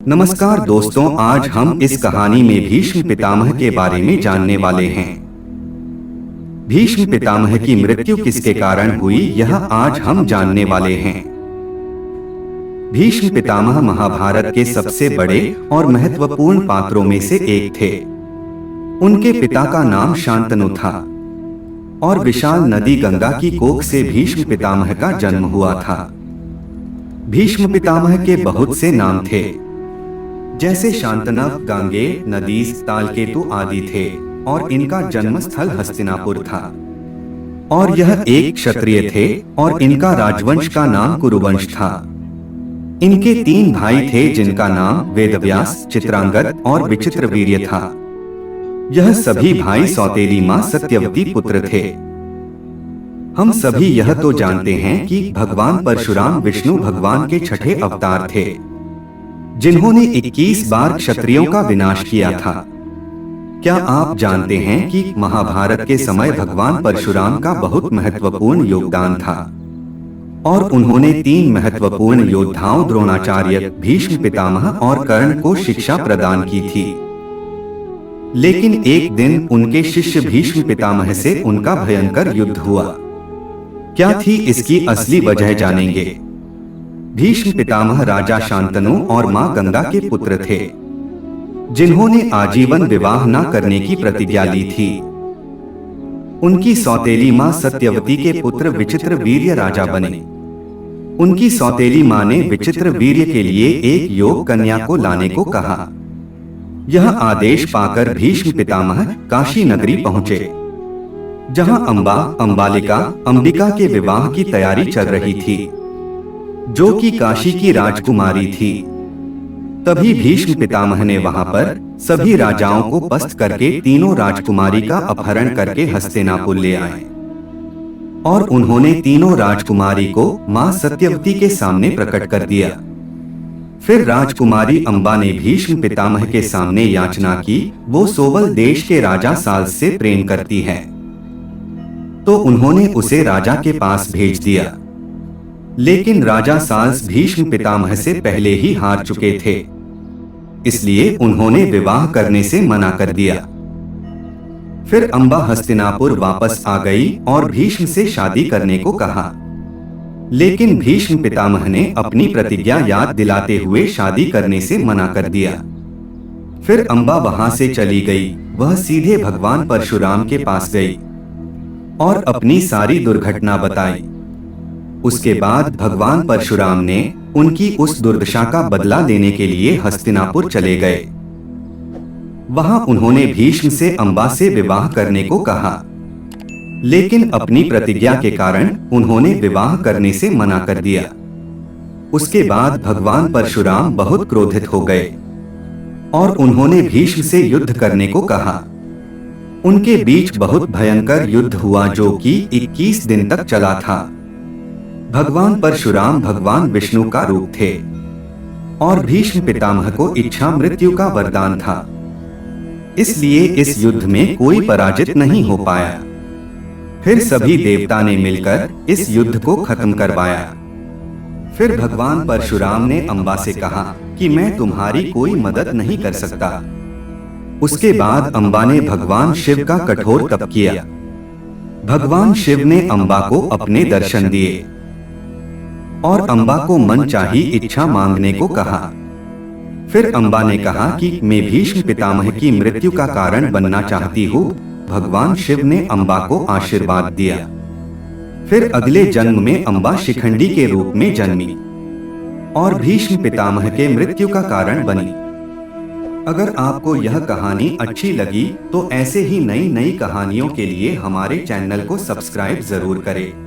नमस्कार दोस्तों, आज हम इस कहानी में भीष्म पितामह के बारे में जानने वाले हैं। भीष्म पितामह की मृत्यु किसके कारण हुई, यह आज हम जानने वाले हैं। भीष्म पितामह महाभारत के सबसे बड़े और महत्वपूर्ण पात्रों में से एक थे। उनके पिता का नाम शांतनु था और विशाल नदी गंगा की कोख से भीष्म पितामह का जन्म हुआ था। भीष्म पितामह के बहुत से नाम थे, जैसे शांतनव, गांगेय, नदीस, तालकेतु आदि थे, और इनका जन्म स्थल हस्तिनापुर था। और यह एक क्षत्रिय थे और इनका राजवंश का नाम कुरुवंश था। इनके 3 भाई थे, जिनका नाम वेदव्यास, चित्रांगद और विचित्रवीर्य था। यह सभी भाई सौतेली मां सत्यवती पुत्र थे। हम सभी यह तो जानते हैं कि भगवान परशुराम विष्णु भगवान के छठे अवतार थे, जिन्होंने 21 बार क्षत्रियों का विनाश किया था। क्या आप जानते हैं कि महाभारत के समय भगवान परशुराम का बहुत महत्वपूर्ण योगदान था और उन्होंने 3 महत्वपूर्ण योद्धाओं द्रोणाचार्य, भीष्म पितामह और कर्ण को शिक्षा प्रदान की थी। लेकिन एक दिन उनके शिष्य भीष्म पितामह से उनका भयंकर युद्ध हुआ। क्या थी इसकी असली वजह जानेंगे। भीष्म पितामह राजा शांतनु और मां गंगा के पुत्र थे, जिन्होंने आजीवन विवाह न करने की प्रतिज्ञा ली थी। उनकी सौतेली मां सत्यवती के पुत्र विचित्रवीर्य राजा बने। उनकी सौतेली मां ने विचित्रवीर्य के लिए एक योग कन्या को लाने को कहा। यह आदेश पाकर भीष्म पितामह काशी नगरी पहुंचे, जहां अंबा, अंबालिका, अंबिका के विवाह की तैयारी चल रही थी, जो कि काशी की राजकुमारी थी। तभी भीष्म पितामह ने वहां पर सभी राजाओं को पस्त करके तीनों राजकुमारी का अपहरण करके हस्तिनापुर ले आए, और उन्होंने तीनों राजकुमारी को मां सत्यवती के सामने प्रकट कर दिया। फिर राजकुमारी अंबा ने भीष्म पितामह के सामने याचना की, वो सोवल देश के राजा साल्स से प्रेम करती है। तो उन्होंने उसे राजा के पास भेज दिया। लेकिन राजा साल्स भीष्म पितामह से पहले ही हार चुके थे, इसलिए उन्होंने विवाह करने से मना कर दिया। फिर अंबा हस्तिनापुर वापस आ गई और भीष्म से शादी करने को कहा। लेकिन भीष्म पितामह ने अपनी प्रतिज्ञा याद दिलाते हुए शादी करने से मना कर दिया। फिर अंबा वहां से चली गई। वह सीधे भगवान परशुराम के पास गई और अपनी सारी दुर्घटना बताई। उसके बाद भगवान परशुराम ने उनकी उस दुर्दशा का बदला लेने के लिए हस्तिनापुर चले गए। वहां उन्होंने भीष्म से अंबा से विवाह करने को कहा, लेकिन अपनी प्रतिज्ञा के कारण उन्होंने विवाह करने से मना कर दिया। उसके बाद भगवान परशुराम बहुत क्रोधित हो गए और उन्होंने भीष्म से युद्ध करने को कहा। उनके बीच बहुत भयंकर युद्ध हुआ, जो कि 21 दिन तक चला था। भगवान परशुराम भगवान विष्णु का रूप थे और भीष्म पितामह को इच्छा मृत्यु का वरदान था, इसलिए इस युद्ध में कोई पराजित नहीं हो पाया। फिर सभी देवता ने मिलकर इस युद्ध को खत्म करवाया। फिर भगवान परशुराम ने अंबा से कहा कि मैं तुम्हारी कोई मदद नहीं कर सकता। उसके बाद अंबा ने भगवान शिव का कठोर तप किया। भगवान शिव ने अंबा को अपने दर्शन दिए और अंबा को मनचाही इच्छा मांगने को कहा। फिर अंबा ने कहा कि मैं भीष्म पितामह की मृत्यु का कारण बनना चाहती हूँ। भगवान शिव ने अंबा को आशीर्वाद दिया। फिर अगले जन्म में अंबा शिखंडी के रूप में जन्मी और भीष्म पितामह के मृत्यु का कारण बनी। अगर आपको यह कहानी अच्छी लगी तो ऐसे ही नई नई कहानियों के लिए हमारे चैनल को सब्सक्राइब जरूर करें।